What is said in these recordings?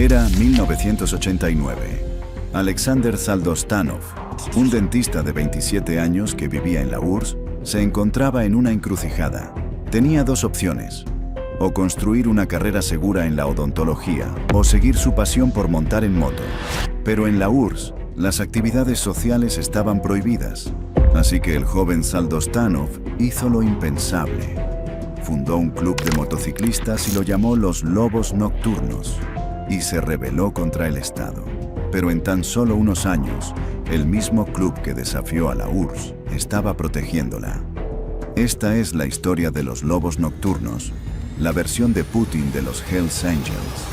Era 1989. Alexander Saldostanov, un dentista de 27 años que vivía en la URSS, se encontraba en una encrucijada. Tenía dos opciones: o construir una carrera segura en la odontología, o seguir su pasión por montar en moto. Pero en la URSS, las actividades sociales estaban prohibidas. Así que el joven Saldostanov hizo lo impensable. Fundó un club de motociclistas y lo llamó los Lobos Nocturnos, y se rebeló contra el Estado. Pero en tan solo unos años, el mismo club que desafió a la URSS estaba protegiéndola. Esta es la historia de los Lobos Nocturnos, la versión de Putin de los Hells Angels.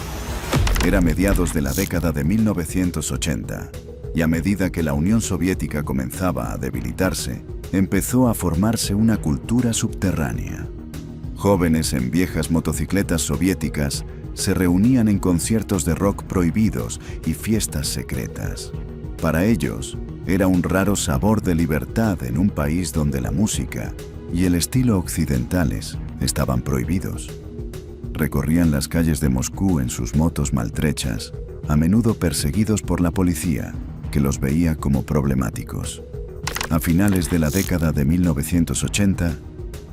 Era mediados de la década de 1980, y a medida que la Unión Soviética comenzaba a debilitarse, empezó a formarse una cultura subterránea. Jóvenes en viejas motocicletas soviéticas se reunían en conciertos de rock prohibidos y fiestas secretas. Para ellos, era un raro sabor de libertad en un país donde la música y el estilo occidentales estaban prohibidos. Recorrían las calles de Moscú en sus motos maltrechas, a menudo perseguidos por la policía, que los veía como problemáticos. A finales de la década de 1980,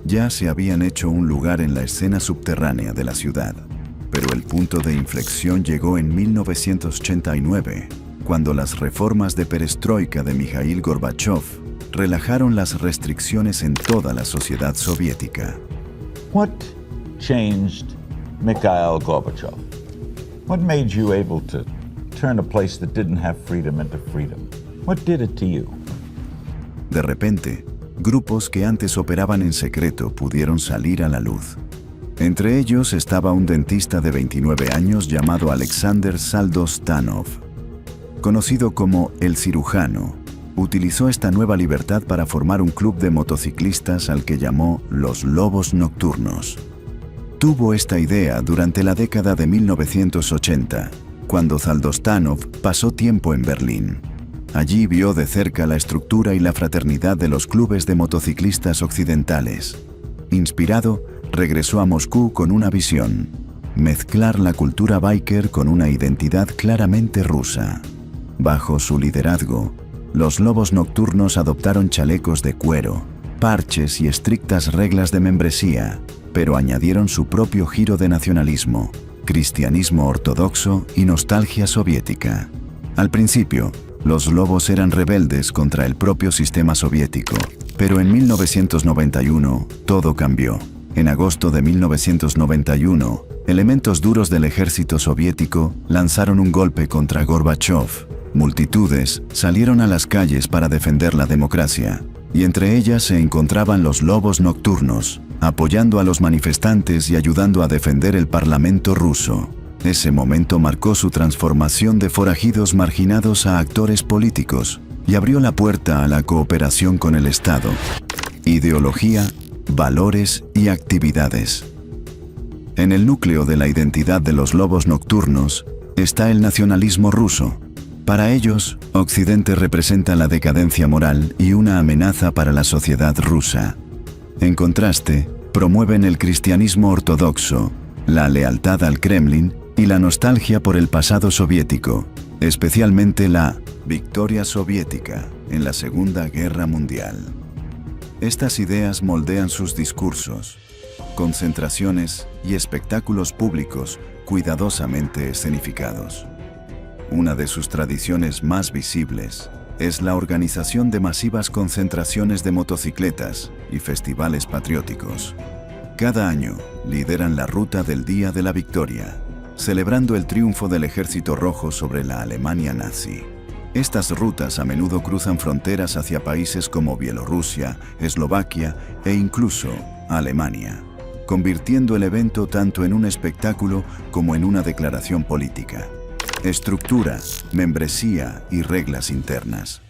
ya se habían hecho un lugar en la escena subterránea de la ciudad. Pero el punto de inflexión llegó en 1989, cuando las reformas de perestroika de Mikhail Gorbachev relajaron las restricciones en toda la sociedad soviética. What changed Mikhail Gorbachev? What made you able to turn a place that didn't have freedom into freedom? What did it to you? De repente, grupos que antes operaban en secreto pudieron salir a la luz. Entre ellos estaba un dentista de 29 años llamado Alexander Saldostanov. Conocido como El Cirujano, utilizó esta nueva libertad para formar un club de motociclistas al que llamó los Lobos Nocturnos. Tuvo esta idea durante la década de 1980, cuando Saldostanov pasó tiempo en Berlín. Allí vio de cerca la estructura y la fraternidad de los clubes de motociclistas occidentales. Inspirado, regresó a Moscú con una visión: mezclar la cultura biker con una identidad claramente rusa. Bajo su liderazgo, los Lobos Nocturnos adoptaron chalecos de cuero, parches y estrictas reglas de membresía, pero añadieron su propio giro de nacionalismo, cristianismo ortodoxo y nostalgia soviética. Al principio, los Lobos eran rebeldes contra el propio sistema soviético, pero en 1991 todo cambió. En agosto de 1991, elementos duros del ejército soviético lanzaron un golpe contra Gorbachev. Multitudes salieron a las calles para defender la democracia, y entre ellas se encontraban los Lobos Nocturnos, apoyando a los manifestantes y ayudando a defender el Parlamento ruso. Ese momento marcó su transformación de forajidos marginados a actores políticos y abrió la puerta a la cooperación con el Estado. Ideología, valores y actividades. En el núcleo de la identidad de los Lobos Nocturnos está el nacionalismo ruso. Para ellos, Occidente representa la decadencia moral y una amenaza para la sociedad rusa. En contraste, promueven el cristianismo ortodoxo, la lealtad al Kremlin y la nostalgia por el pasado soviético, especialmente la victoria soviética en la Segunda Guerra Mundial. Estas ideas moldean sus discursos, concentraciones y espectáculos públicos cuidadosamente escenificados. Una de sus tradiciones más visibles es la organización de masivas concentraciones de motocicletas y festivales patrióticos. Cada año lideran la ruta del Día de la Victoria, celebrando el triunfo del Ejército Rojo sobre la Alemania nazi. Estas rutas a menudo cruzan fronteras hacia países como Bielorrusia, Eslovaquia e incluso Alemania, convirtiendo el evento tanto en un espectáculo como en una declaración política. Estructura, membresía y reglas internas.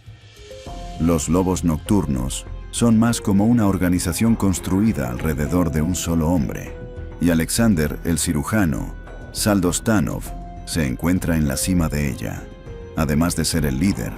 Los Lobos Nocturnos son más como una organización construida alrededor de un solo hombre, y Alexander el Cirujano, Saldostanov, se encuentra en la cima de ella. Además de ser el líder,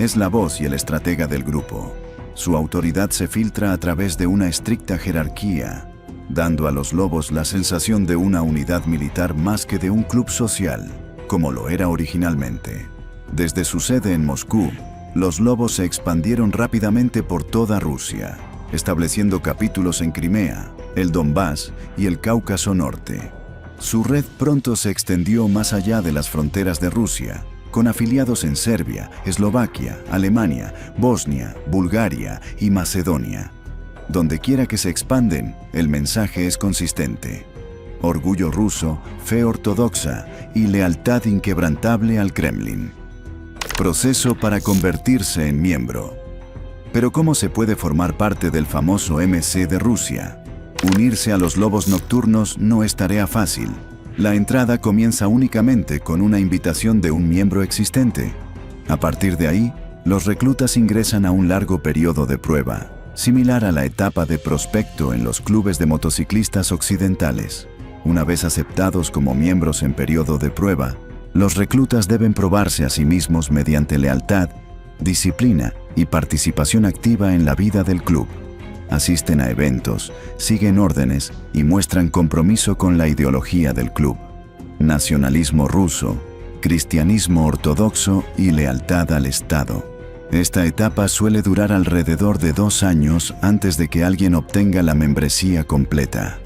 es la voz y el estratega del grupo. Su autoridad se filtra a través de una estricta jerarquía, dando a los Lobos la sensación de una unidad militar más que de un club social. como lo era originalmente. Desde su sede en Moscú, los Lobos se expandieron rápidamente por toda Rusia, estableciendo capítulos en Crimea, el Donbass y el Cáucaso Norte. Su red pronto se extendió más allá de las fronteras de Rusia, con afiliados en Serbia, Eslovaquia, Alemania, Bosnia, Bulgaria y Macedonia. Donde quiera que se expanden, el mensaje es consistente: orgullo ruso, fe ortodoxa y lealtad inquebrantable al Kremlin. Proceso para convertirse en miembro. Pero ¿cómo se puede formar parte del famoso MC de Rusia? Unirse a los Lobos Nocturnos no es tarea fácil. La entrada comienza únicamente con una invitación de un miembro existente. A partir de ahí, los reclutas ingresan a un largo periodo de prueba, similar a la etapa de prospecto en los clubes de motociclistas occidentales. Una vez aceptados como miembros en periodo de prueba, los reclutas deben probarse a sí mismos mediante lealtad, disciplina y participación activa en la vida del club. Asisten a eventos, siguen órdenes y muestran compromiso con la ideología del club. Nacionalismo ruso, cristianismo ortodoxo y lealtad al Estado. Esta etapa suele durar alrededor de 2 años antes de que alguien obtenga la membresía completa.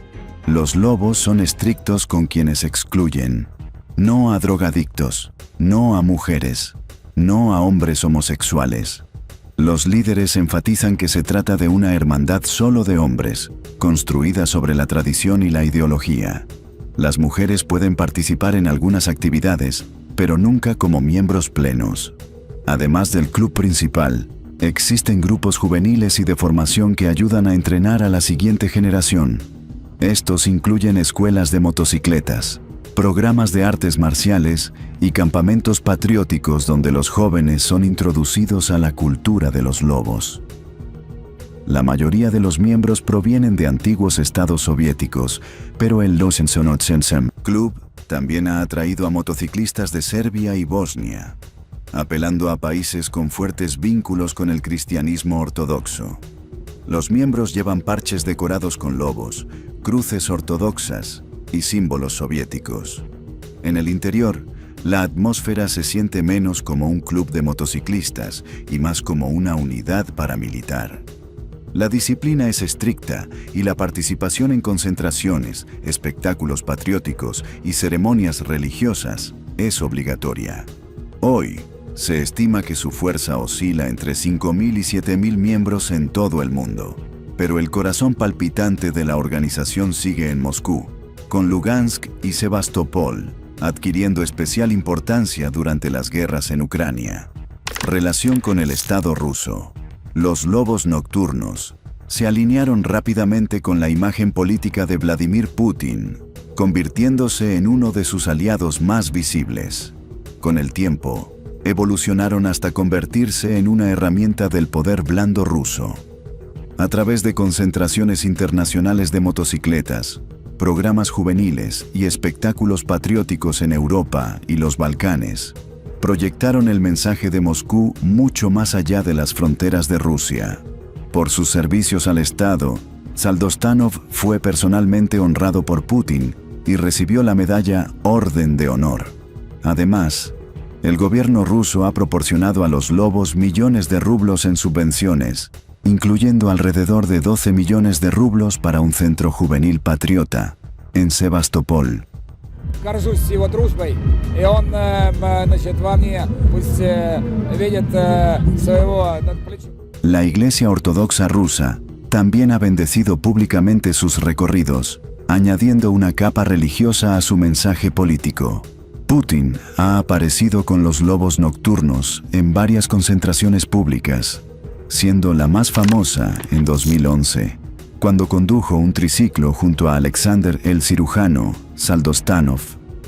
Los Lobos son estrictos con quienes excluyen. No a drogadictos, no a mujeres, no a hombres homosexuales. Los líderes enfatizan que se trata de una hermandad solo de hombres, construida sobre la tradición y la ideología. Las mujeres pueden participar en algunas actividades, pero nunca como miembros plenos. Además del club principal, existen grupos juveniles y de formación que ayudan a entrenar a la siguiente generación. Estos incluyen escuelas de motocicletas, programas de artes marciales y campamentos patrióticos donde los jóvenes son introducidos a la cultura de los lobos. La mayoría de los miembros provienen de antiguos estados soviéticos, pero el Losensonotsensem Club también ha atraído a motociclistas de Serbia y Bosnia, apelando a países con fuertes vínculos con el cristianismo ortodoxo. Los miembros llevan parches decorados con lobos, cruces ortodoxas y símbolos soviéticos. En el interior, la atmósfera se siente menos como un club de motociclistas y más como una unidad paramilitar. La disciplina es estricta y la participación en concentraciones, espectáculos patrióticos y ceremonias religiosas es obligatoria. Hoy, se estima que su fuerza oscila entre 5.000 y 7.000 miembros en todo el mundo. Pero el corazón palpitante de la organización sigue en Moscú, con Lugansk y Sebastopol adquiriendo especial importancia durante las guerras en Ucrania. Relación con el Estado ruso. Los Lobos Nocturnos se alinearon rápidamente con la imagen política de Vladimir Putin, convirtiéndose en uno de sus aliados más visibles. Con el tiempo, evolucionaron hasta convertirse en una herramienta del poder blando ruso. A través de concentraciones internacionales de motocicletas, programas juveniles y espectáculos patrióticos en Europa y los Balcanes, proyectaron el mensaje de Moscú mucho más allá de las fronteras de Rusia. Por sus servicios al Estado, Saldostanov fue personalmente honrado por Putin y recibió la medalla Orden de Honor. Además, el gobierno ruso ha proporcionado a los Lobos millones de rublos en subvenciones, incluyendo alrededor de 12 millones de rublos para un centro juvenil patriota en Sebastopol. Горжусь его дружбой, и он, во мне пусть видит своего плеча. La Iglesia Ortodoxa rusa también ha bendecido públicamente sus recorridos, añadiendo una capa religiosa a su mensaje político. Putin ha aparecido con los Lobos Nocturnos en varias concentraciones públicas, siendo la más famosa en 2011, cuando condujo un triciclo junto a Alexander el Cirujano Saldostanov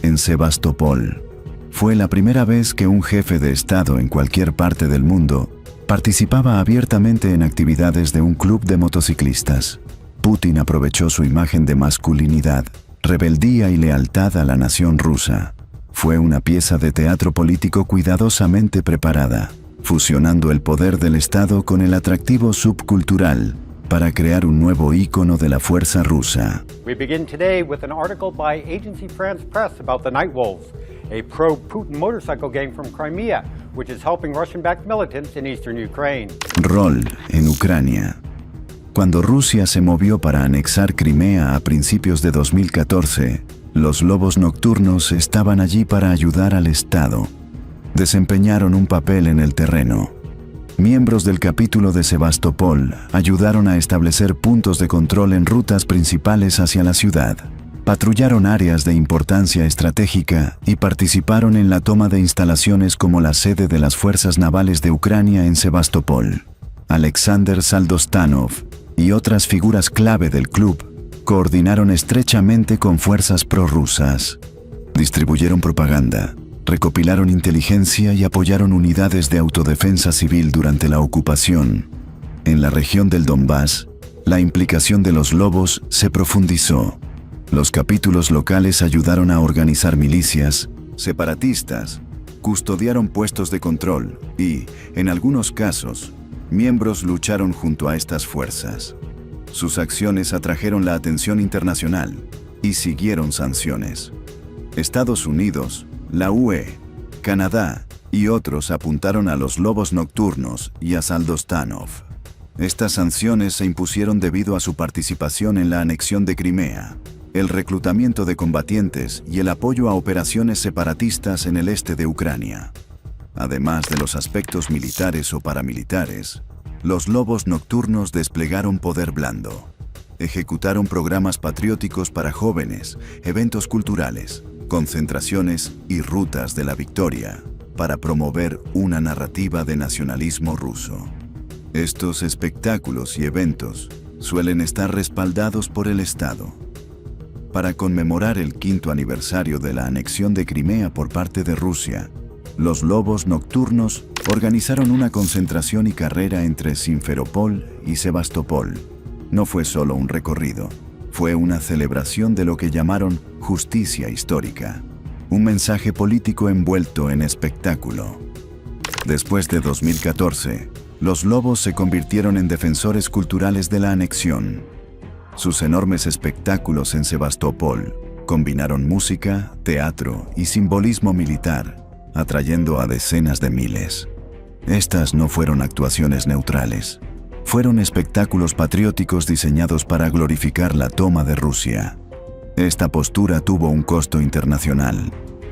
en Sebastopol. Fue la primera vez que un jefe de Estado en cualquier parte del mundo participaba abiertamente en actividades de un club de motociclistas. Putin aprovechó su imagen de masculinidad, rebeldía y lealtad a la nación rusa. Fue una pieza de teatro político cuidadosamente preparada, fusionando el poder del Estado con el atractivo subcultural para crear un nuevo ícono de la fuerza rusa. We begin today with an article by Agency France Press about the Nightwolves, a pro-Putin motorcycle gang from Crimea, which is helping Russian-backed militants in eastern Ukraine. Rol en Ucrania. Cuando Rusia se movió para anexar Crimea a principios de 2014, los lobos nocturnos estaban allí para ayudar al Estado. Desempeñaron un papel en el terreno. Miembros del capítulo de Sebastopol ayudaron a establecer puntos de control en rutas principales hacia la ciudad. Patrullaron áreas de importancia estratégica y participaron en la toma de instalaciones como la sede de las Fuerzas Navales de Ucrania en Sebastopol. Alexander Saldostanov y otras figuras clave del club coordinaron estrechamente con fuerzas prorrusas. Distribuyeron propaganda, recopilaron inteligencia y apoyaron unidades de autodefensa civil durante la ocupación. En la región del Donbass, la implicación de los lobos se profundizó. Los capítulos locales ayudaron a organizar milicias, separatistas, custodiaron puestos de control y, en algunos casos, miembros lucharon junto a estas fuerzas. Sus acciones atrajeron la atención internacional y siguieron sanciones. Estados Unidos, la UE, Canadá y otros apuntaron a los lobos nocturnos y a Saldostanov. Estas sanciones se impusieron debido a su participación en la anexión de Crimea, el reclutamiento de combatientes y el apoyo a operaciones separatistas en el este de Ucrania. Además de los aspectos militares o paramilitares, los lobos nocturnos desplegaron poder blando. Ejecutaron programas patrióticos para jóvenes, eventos culturales, concentraciones y rutas de la victoria para promover una narrativa de nacionalismo ruso. Estos espectáculos y eventos suelen estar respaldados por el Estado. Para conmemorar el 5º aniversario de la anexión de Crimea por parte de Rusia, los lobos nocturnos organizaron una concentración y carrera entre Simferopol y Sebastopol. No fue solo un recorrido, fue una celebración de lo que llamaron justicia histórica, un mensaje político envuelto en espectáculo. Después de 2014, los lobos se convirtieron en defensores culturales de la anexión. Sus enormes espectáculos en Sebastopol combinaron música, teatro y simbolismo militar, atrayendo a decenas de miles. Estas no fueron actuaciones neutrales. Fueron espectáculos patrióticos diseñados para glorificar la toma de Rusia. Esta postura tuvo un costo internacional.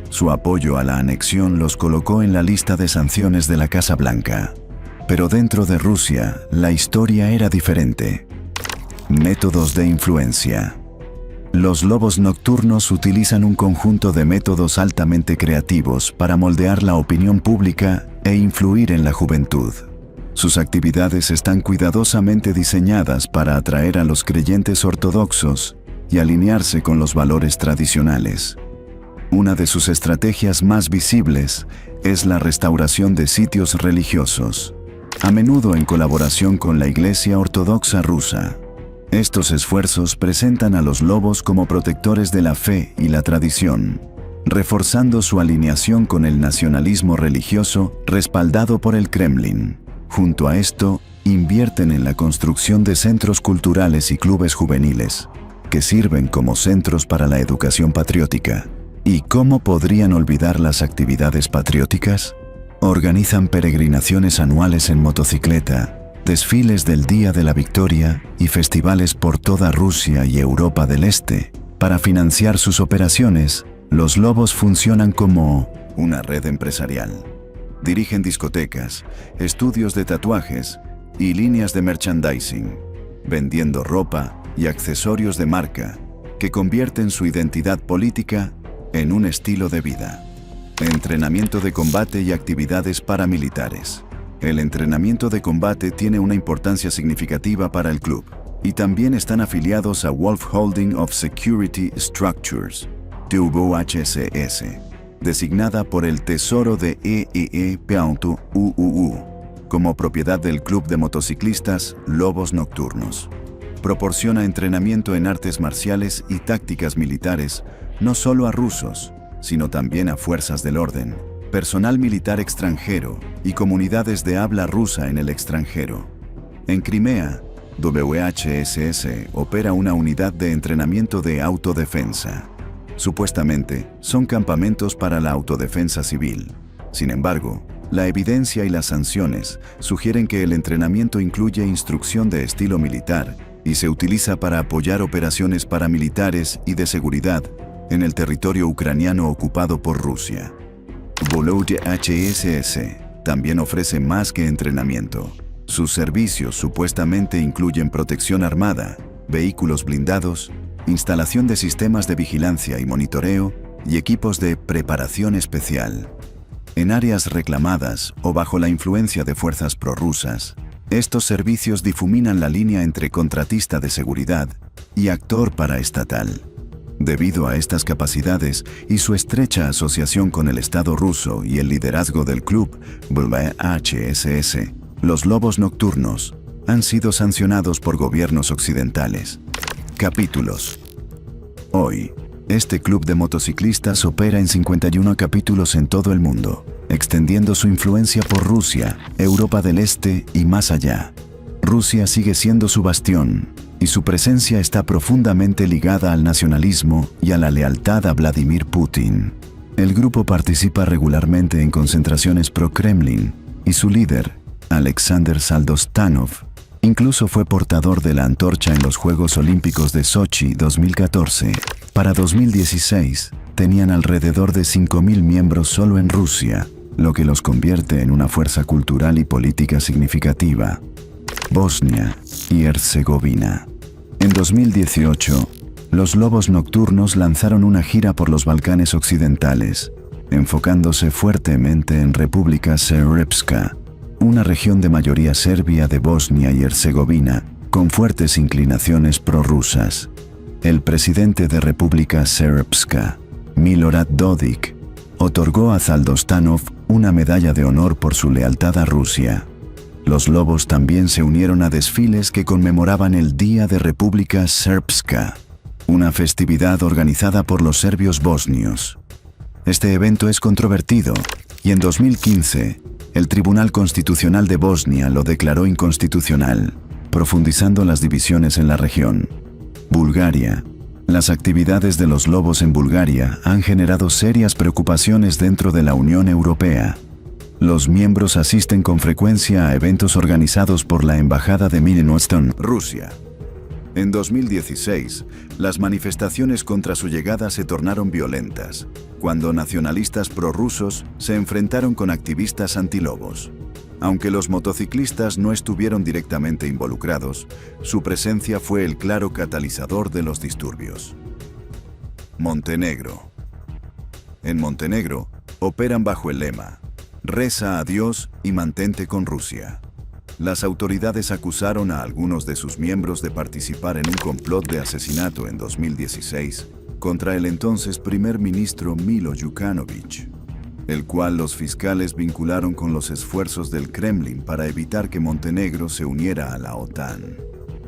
Su apoyo a la anexión los colocó en la lista de sanciones de la Casa Blanca. Pero dentro de Rusia, la historia era diferente. Métodos de influencia. Los lobos nocturnos utilizan un conjunto de métodos altamente creativos para moldear la opinión pública e influir en la juventud. Sus actividades están cuidadosamente diseñadas para atraer a los creyentes ortodoxos y alinearse con los valores tradicionales. Una de sus estrategias más visibles es la restauración de sitios religiosos, a menudo en colaboración con la Iglesia Ortodoxa rusa. Estos esfuerzos presentan a los lobos como protectores de la fe y la tradición, reforzando su alineación con el nacionalismo religioso respaldado por el Kremlin. Junto a esto, invierten en la construcción de centros culturales y clubes juveniles, que sirven como centros para la educación patriótica. ¿Y cómo podrían olvidar las actividades patrióticas? Organizan peregrinaciones anuales en motocicleta, desfiles del Día de la Victoria y festivales por toda Rusia y Europa del Este. Para financiar sus operaciones, los lobos funcionan como una red empresarial. Dirigen discotecas, estudios de tatuajes y líneas de merchandising, vendiendo ropa y accesorios de marca que convierten su identidad política en un estilo de vida. Entrenamiento de combate y actividades paramilitares. El entrenamiento de combate tiene una importancia significativa para el club, y también están afiliados a Wolf Holding of Security Structures, WHSS, designada por el Tesoro de EEE.UUU, como propiedad del Club de Motociclistas Lobos Nocturnos. Proporciona entrenamiento en artes marciales y tácticas militares, no solo a rusos, sino también a fuerzas del orden, personal militar extranjero y comunidades de habla rusa en el extranjero. En Crimea, WHSS opera una unidad de entrenamiento de autodefensa. Supuestamente, son campamentos para la autodefensa civil. Sin embargo, la evidencia y las sanciones sugieren que el entrenamiento incluye instrucción de estilo militar y se utiliza para apoyar operaciones paramilitares y de seguridad en el territorio ucraniano ocupado por Rusia. WHSS también ofrece más que entrenamiento. Sus servicios supuestamente incluyen protección armada, vehículos blindados, instalación de sistemas de vigilancia y monitoreo y equipos de preparación especial. En áreas reclamadas o bajo la influencia de fuerzas prorrusas, estos servicios difuminan la línea entre contratista de seguridad y actor paraestatal. Debido a estas capacidades y su estrecha asociación con el Estado ruso y el liderazgo del club WHSS, los lobos nocturnos han sido sancionados por gobiernos occidentales. Capítulos. Hoy, este club de motociclistas opera en 51 capítulos en todo el mundo, extendiendo su influencia por Rusia, Europa del Este y más allá. Rusia sigue siendo su bastión, y su presencia está profundamente ligada al nacionalismo y a la lealtad a Vladimir Putin. El grupo participa regularmente en concentraciones pro-Kremlin, y su líder, Alexander Saldostanov, incluso fue portador de la antorcha en los Juegos Olímpicos de Sochi 2014. Para 2016, tenían alrededor de 5.000 miembros solo en Rusia, lo que los convierte en una fuerza cultural y política significativa. Bosnia y Herzegovina. En 2018, los Lobos Nocturnos lanzaron una gira por los Balcanes occidentales, enfocándose fuertemente en República Srpska, una región de mayoría serbia de Bosnia y Herzegovina, con fuertes inclinaciones prorrusas. El presidente de República Srpska, Milorad Dodik, otorgó a Saldostanov una medalla de honor por su lealtad a Rusia. Los lobos también se unieron a desfiles que conmemoraban el Día de República Srpska, una festividad organizada por los serbios bosnios. Este evento es controvertido, y en 2015, el Tribunal Constitucional de Bosnia lo declaró inconstitucional, profundizando las divisiones en la región. Bulgaria. Las actividades de los lobos en Bulgaria han generado serias preocupaciones dentro de la Unión Europea. Los miembros asisten con frecuencia a eventos organizados por la Embajada de Milwaukee, Rusia. En 2016, las manifestaciones contra su llegada se tornaron violentas, cuando nacionalistas prorrusos se enfrentaron con activistas antilobos. Aunque los motociclistas no estuvieron directamente involucrados, su presencia fue el claro catalizador de los disturbios. Montenegro. En Montenegro, operan bajo el lema "Reza a Dios y mantente con Rusia". Las autoridades acusaron a algunos de sus miembros de participar en un complot de asesinato en 2016 contra el entonces primer ministro Milo Djukanovic, el cual los fiscales vincularon con los esfuerzos del Kremlin para evitar que Montenegro se uniera a la OTAN.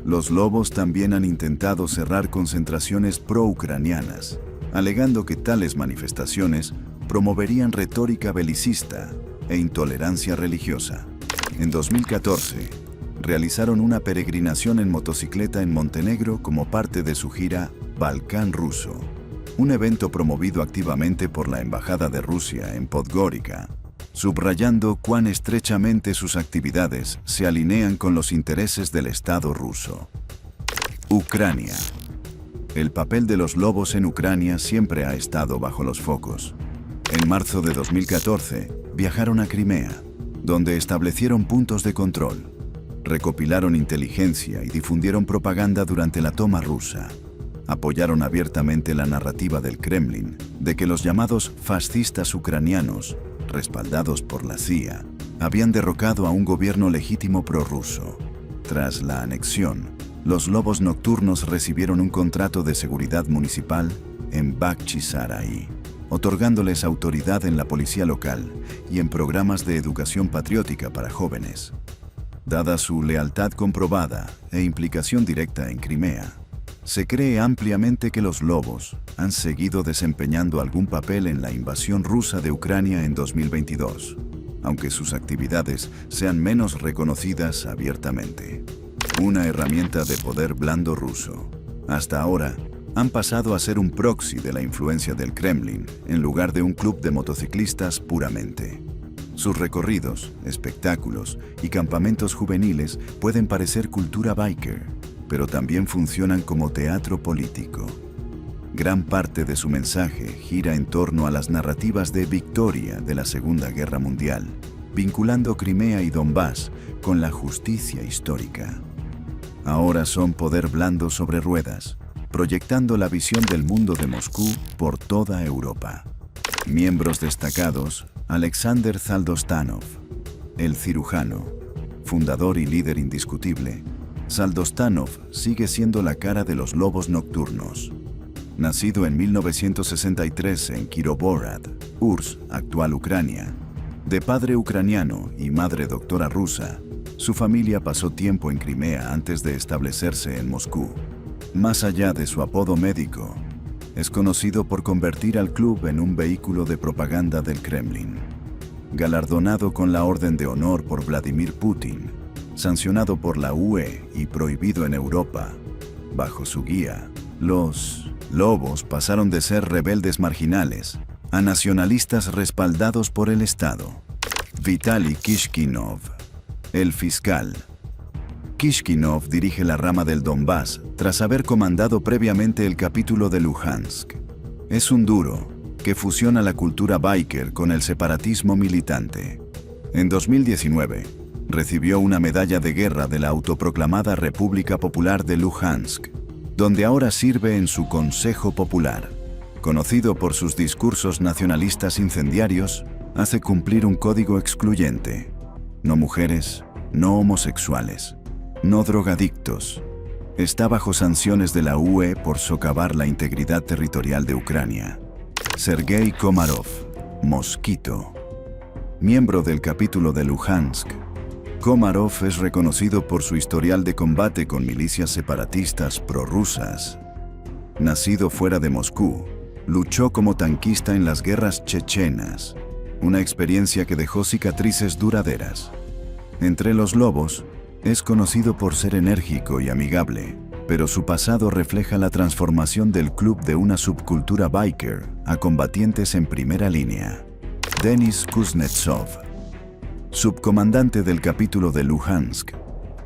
Los lobos también han intentado cerrar concentraciones pro-ucranianas, alegando que tales manifestaciones promoverían retórica belicista e intolerancia religiosa. En 2014, realizaron una peregrinación en motocicleta en Montenegro como parte de su gira Balcán Ruso, un evento promovido activamente por la Embajada de Rusia en Podgorica, subrayando cuán estrechamente sus actividades se alinean con los intereses del Estado ruso. Ucrania. El papel de los lobos en Ucrania siempre ha estado bajo los focos. En marzo de 2014, viajaron a Crimea, donde establecieron puntos de control, recopilaron inteligencia y difundieron propaganda durante la toma rusa. Apoyaron abiertamente la narrativa del Kremlin de que los llamados fascistas ucranianos, respaldados por la CIA, habían derrocado a un gobierno legítimo prorruso. Tras la anexión, los lobos nocturnos recibieron un contrato de seguridad municipal en Bakhchisaray, otorgándoles autoridad en la policía local y en programas de educación patriótica para jóvenes. Dada su lealtad comprobada e implicación directa en Crimea, se cree ampliamente que los lobos han seguido desempeñando algún papel en la invasión rusa de Ucrania en 2022, aunque sus actividades sean menos reconocidas abiertamente. una herramienta de poder blando ruso. Hasta ahora, han pasado a ser un proxy de la influencia del Kremlin, en lugar de un club de motociclistas puramente. Sus recorridos, espectáculos y campamentos juveniles pueden parecer cultura biker, pero también funcionan como teatro político. Gran parte de su mensaje gira en torno a las narrativas de victoria de la Segunda Guerra Mundial, vinculando Crimea y Donbass con la justicia histórica. Ahora son poder blando sobre ruedas, proyectando la visión del mundo de Moscú por toda Europa. Miembros destacados: Alexander Saldostanov, el cirujano, fundador y líder indiscutible. Saldostanov sigue siendo la cara de los lobos nocturnos. Nacido en 1963 en Kirovorad, Urs, actual Ucrania, de padre ucraniano y madre doctora rusa, su familia pasó tiempo en Crimea antes de establecerse en Moscú. Más allá de su apodo médico, es conocido por convertir al club en un vehículo de propaganda del Kremlin. Galardonado con la Orden de Honor por Vladimir Putin, sancionado por la UE y prohibido en Europa, bajo su guía, los lobos pasaron de ser rebeldes marginales a nacionalistas respaldados por el Estado. Vitaly Kishkinov, el fiscal. Kishkinov dirige la rama del Donbass tras haber comandado previamente el capítulo de Luhansk. Es un duro que fusiona la cultura biker con el separatismo militante. En 2019, recibió una medalla de guerra de la autoproclamada República Popular de Luhansk, donde ahora sirve en su Consejo Popular. Conocido por sus discursos nacionalistas incendiarios, hace cumplir un código excluyente: no mujeres, no homosexuales, no drogadictos. Está bajo sanciones de la UE por socavar la integridad territorial de Ucrania. Sergei Komarov, Mosquito. Miembro del capítulo de Luhansk, Komarov es reconocido por su historial de combate con milicias separatistas prorrusas. Nacido fuera de Moscú, luchó como tanquista en las guerras chechenas, una experiencia que dejó cicatrices duraderas. Entre los lobos, es conocido por ser enérgico y amigable, pero su pasado refleja la transformación del club de una subcultura biker a combatientes en primera línea. Denis Kuznetsov, subcomandante del capítulo de Luhansk.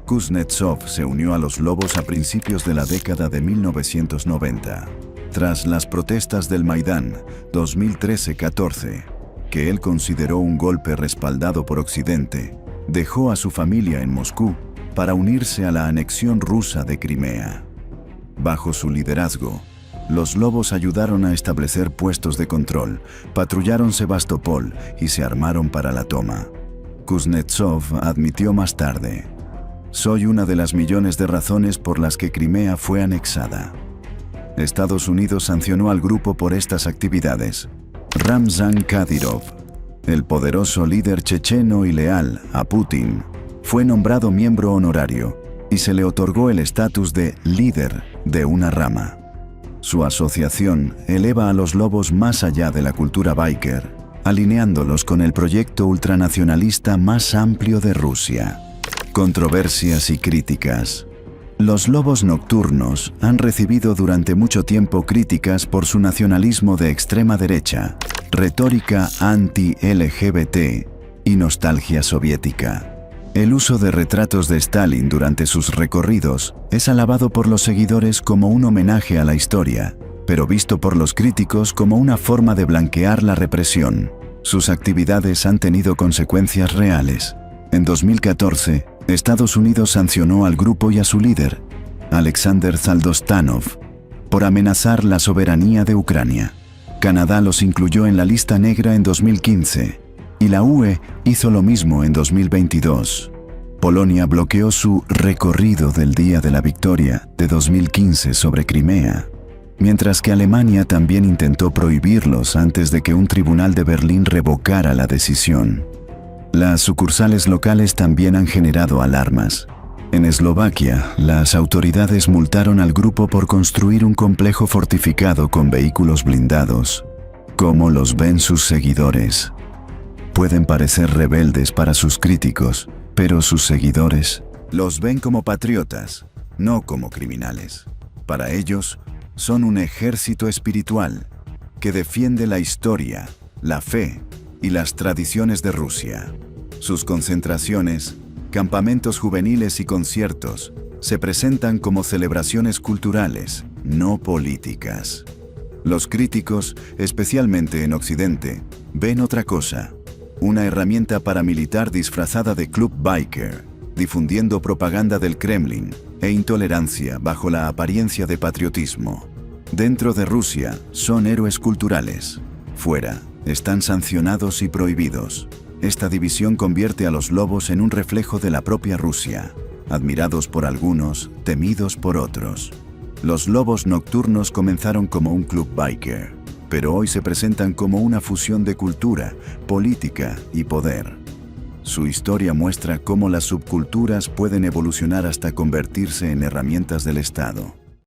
Kuznetsov se unió a los lobos a principios de la década de 1990, tras las protestas del Maidán 2013-14, que él consideró un golpe respaldado por Occidente. Dejó a su familia en Moscú para unirse a la anexión rusa de Crimea. Bajo su liderazgo, los lobos ayudaron a establecer puestos de control, patrullaron Sebastopol y se armaron para la toma. Kuznetsov admitió más tarde: «Soy una de las millones de razones por las que Crimea fue anexada». Estados Unidos sancionó al grupo por estas actividades. Ramzan Kadyrov, el poderoso líder checheno y leal a Putin, fue nombrado miembro honorario y se le otorgó el estatus de líder de una rama. Su asociación eleva a los lobos más allá de la cultura biker, alineándolos con el proyecto ultranacionalista más amplio de Rusia. Controversias y críticas. Los lobos nocturnos han recibido durante mucho tiempo críticas por su nacionalismo de extrema derecha, retórica anti-LGBT y nostalgia soviética. El uso de retratos de Stalin durante sus recorridos es alabado por los seguidores como un homenaje a la historia, pero visto por los críticos como una forma de blanquear la represión. Sus actividades han tenido consecuencias reales. En 2014, Estados Unidos sancionó al grupo y a su líder, Alexander Saldostanov, por amenazar la soberanía de Ucrania. Canadá los incluyó en la lista negra en 2015, y la UE hizo lo mismo en 2022. Polonia bloqueó su recorrido del Día de la Victoria de 2015 sobre Crimea, mientras que Alemania también intentó prohibirlos antes de que un tribunal de Berlín revocara la decisión. Las sucursales locales también han generado alarmas. En Eslovaquia, las autoridades multaron al grupo por construir un complejo fortificado con vehículos blindados. ¿Cómo los ven sus seguidores? Pueden parecer rebeldes para sus críticos, pero sus seguidores Los ven como patriotas, no como criminales. Para ellos, son un ejército espiritual que defiende la historia, la fe y las tradiciones de Rusia. Sus concentraciones, campamentos juveniles y conciertos se presentan como celebraciones culturales, no políticas. Los críticos, especialmente en Occidente, ven otra cosa: una herramienta paramilitar disfrazada de club biker, difundiendo propaganda del Kremlin e intolerancia bajo la apariencia de patriotismo. Dentro de Rusia son héroes culturales. Fuera, están sancionados y prohibidos. Esta división convierte a los lobos en un reflejo de la propia Rusia, admirados por algunos, temidos por otros. Los lobos nocturnos comenzaron como un club biker, pero hoy se presentan como una fusión de cultura, política y poder. Su historia muestra cómo las subculturas pueden evolucionar hasta convertirse en herramientas del Estado.